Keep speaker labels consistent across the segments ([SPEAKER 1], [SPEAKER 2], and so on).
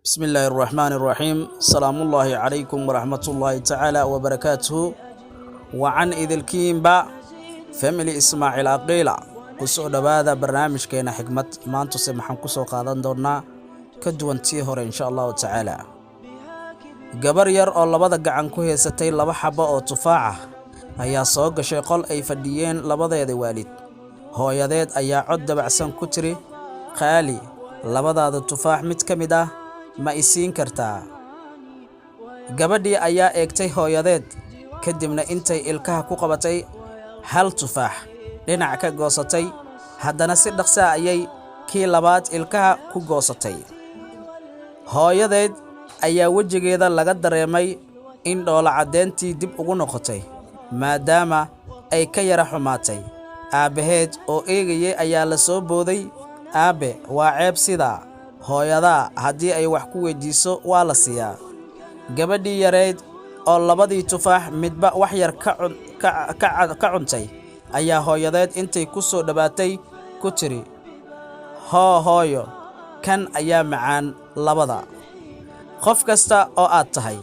[SPEAKER 1] بسم الله الرحمن الرحيم السلام الله عليكم ورحمة الله تعالى وبركاته وعن إذلكين با family إسماعيل عقيلة كسو دبادة برنامج كينا حكمة ما انتو سمحان كسو قادان دورنا كدوان تيهور إن شاء الله تعالى قبر ير أو لبدا قعان كوهي ستي لبا حبا أو تفاعة أيا صوغ شيقال أي فديين لبدا يدي والد هو يديد أيا عد بعسان كتري خالي لبدا دا تفاح متكمدة ma isiin kartaa gabadhii ayaa eegtay hooyadeed kadibna intay ilkaha ku qabatay hal tufaax dhinac ka goosatay haddana si dhaqso ayay kii labaad ilkaha ku goosatay hooyadeed ayaa wajigeeda laga dareemay in dhoola cadeyntii dib ugu noqotay maadaama ay ka yara xumaatay aabaheed oo eegayay ayaa la soo booday aabe waa ceeb sidaa hooyada haddii ay wax ku weydiiso waa la siiyaa gabadhii yareed oo labadii tufaax midba wax yar ka cuntay ayaa hooyadeed intay ku soo dhawaatay ku tiri hooyo kan ayaa macaan labada qof kasta oo aad tahay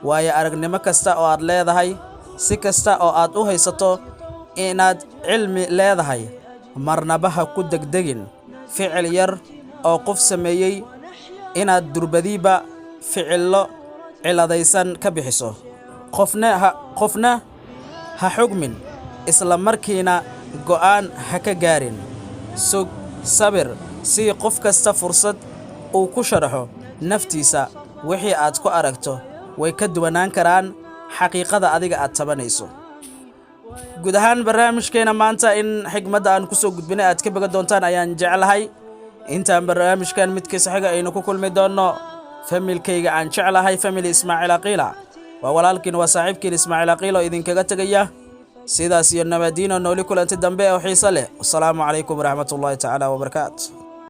[SPEAKER 1] waayo aragnimo kasta oo aad leedahay si kasta oo aad u haysato inaad cilmi leedahay marnabaha ku degdegin ficil yar oo qof sameeyay inaad durbadiiba ficillo ciladaysan ka bixiso qofna ha xugmin isla markiina go'aan ha ka gaarin sug sabir si qof kasta fursad uu ku sharaxo naftiisa wixii aad ku aragto way ka duwanaan karaan xaqiiqada adiga aad tabanayso guud ahaan barnaamijkeena maanta in xigmadda aan ku soo gudbinay aad ka baga doontaan ayaan jecelahay intaan barnaamijkan midkiisa xiga aynu ku kulmi doono familygeyga aan jecelahay family Ismaaciil Aqiila waa walaalkiin waa saaxiibkiin Ismaaciil Aqiila oo idinkaga tagaya sidaas iyo nabadiino nooli kulanti dambe oo xiiso leh assalaamu calaykum waraxmatullaahi ta'ala wabarakaatuh